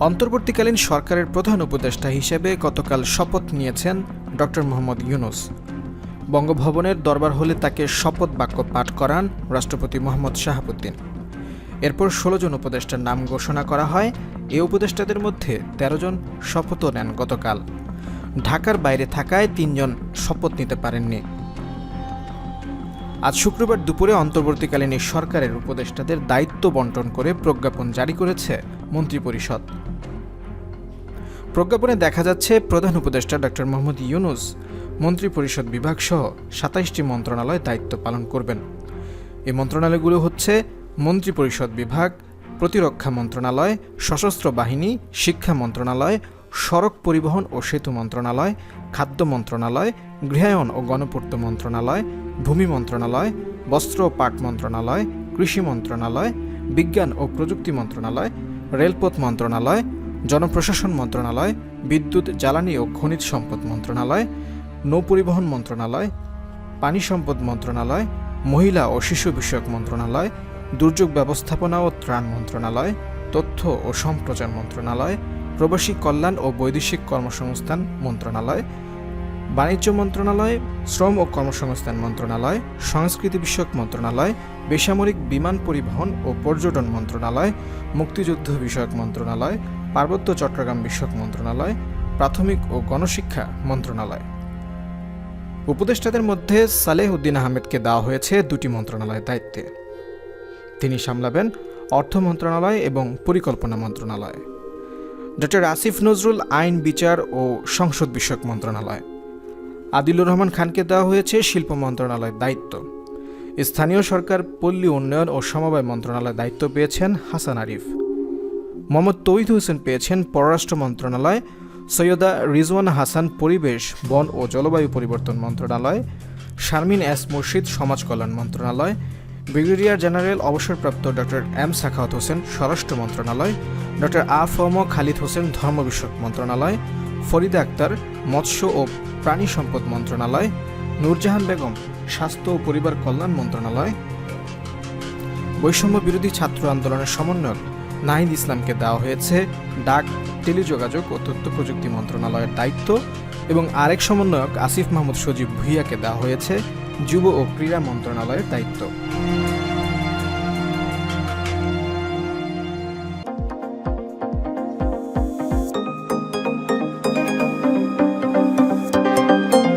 অন্তর্বর্তীকালীন সরকারের প্রধান উপদেষ্টা হিসেবে গতকাল শপথ নিয়েছেন ডক্টর মোহাম্মদ ইউনূস। বঙ্গভবনের দরবার হলে তাকে শপথ বাক্য পাঠ করান রাষ্ট্রপতি মোহাম্মদ শাহাবুদ্দিন। এরপর ১৬ জন উপদেষ্টার নাম ঘোষণা করা হয়। এই উপদেষ্টাদের মধ্যে ১৩ জন শপথও নেন গতকাল। ঢাকার বাইরে থাকায় ৩ জন শপথ নিতে পারেননি। আজ শুক্রবার দুপুরে অন্তর্বর্তীকালীন এই সরকারের উপদেষ্টাদের দায়িত্ব বন্টন করে প্রজ্ঞাপন জারি করেছে মন্ত্রিপরিষদ। প্রজ্ঞাপনে দেখা যাচ্ছে প্রধান উপদেষ্টা ডক্টর মোহাম্মদ ইউনূস মন্ত্রিপরিষদ বিভাগ সহ ২৭টি মন্ত্রণালয় দায়িত্ব পালন করবেন। এই মন্ত্রণালয়গুলো হচ্ছে মন্ত্রিপরিষদ বিভাগ, প্রতিরক্ষা মন্ত্রণালয়, সশস্ত্র বাহিনী, শিক্ষা মন্ত্রণালয়, সড়ক পরিবহন ও সেতু মন্ত্রণালয়, খাদ্য মন্ত্রণালয়, গৃহায়ন ও গণপূর্ত মন্ত্রণালয়, ভূমি মন্ত্রণালয়, বস্ত্র ও পাট মন্ত্রণালয়, কৃষি মন্ত্রণালয়, বিজ্ঞান ও প্রযুক্তি মন্ত্রণালয়, রেলপথ মন্ত্রণালয়, জনপ্রশাসন মন্ত্রণালয়, বিদ্যুৎ, জ্বালানি ও খনিজ সম্পদ মন্ত্রণালয়, নৌপরিবহন মন্ত্রণালয়, পানি সম্পদ মন্ত্রণালয়, মহিলা ও শিশু বিষয়ক মন্ত্রণালয়, দুর্যোগ ব্যবস্থাপনা ও ত্রাণ মন্ত্রণালয়, তথ্য ও সম্প্রচার মন্ত্রণালয়, প্রবাসী কল্যাণ ও বৈদেশিক কর্মসংস্থান মন্ত্রণালয়, বাণিজ্য মন্ত্রণালয়, শ্রম ও কর্মসংস্থান মন্ত্রণালয়, সংস্কৃতি বিষয়ক মন্ত্রণালয়, বেসামরিক বিমান পরিবহন ও পর্যটন মন্ত্রণালয়, মুক্তিযুদ্ধ বিষয়ক মন্ত্রণালয়, পার্বত্য চট্টগ্রাম বিষয়ক মন্ত্রণালয়, প্রাথমিক ও গণশিক্ষা মন্ত্রণালয়। উপদেষ্টাদের মধ্যে সালেহ উদ্দিন আহমেদকে দেওয়া হয়েছে ২টি মন্ত্রণালয়ের দায়িত্বে। তিনি সামলাবেন অর্থ মন্ত্রণালয় এবং পরিকল্পনা মন্ত্রণালয়। ডক্টর আসিফ নজরুল আইন, বিচার ও সংসদ বিষয়ক মন্ত্রণালয়। আদিলুর রহমান খানকে দেওয়া হয়েছে শিল্প মন্ত্রণালয়ের দায়িত্ব। স্থানীয় সরকার, পল্লী উন্নয়ন ও সমবায় মন্ত্রণালয়ের দায়িত্ব পেয়েছেন হাসান আরিফ। মোহাম্মদ তৌহিদ হোসেন পেয়েছেন পররাষ্ট্র মন্ত্রণালয়। সৈয়দা রিজওয়ানা হাসান পরিবেশ, বন ও জলবায়ু পরিবর্তন মন্ত্রণালয়। শারমিন এস মুর্শিদ সমাজ কল্যাণ মন্ত্রণালয়। ব্রিগেডিয়ার জেনারেল অবসরপ্রাপ্ত ডক্টর এম সাখাওয়াত হোসেন স্বরাষ্ট্র মন্ত্রণালয়। ডক্টর আ.ফ.ম. খালিদ হোসেন ধর্ম বিষয়ক মন্ত্রণালয়। ফরিদা আক্তার মৎস্য ও প্রাণী সম্পদ মন্ত্রণালয়। নূরজাহান বেগম স্বাস্থ্য ও পরিবার কল্যাণ মন্ত্রণালয়। বৈষম্য বিরোধী ছাত্র আন্দোলনের সমন্বয়ক নাহিদ ইসলামকে দেওয়া হয়েছে ডাক, টেলিযোগাযোগ ও তথ্য প্রযুক্তি মন্ত্রণালয়ের দায়িত্ব এবং আরেক সমন্বয়ক আসিফ মাহমুদ সজীব ভুঁইয়াকে দেওয়া হয়েছে যুব ও ক্রীড়া মন্ত্রণালয়ের দায়িত্ব।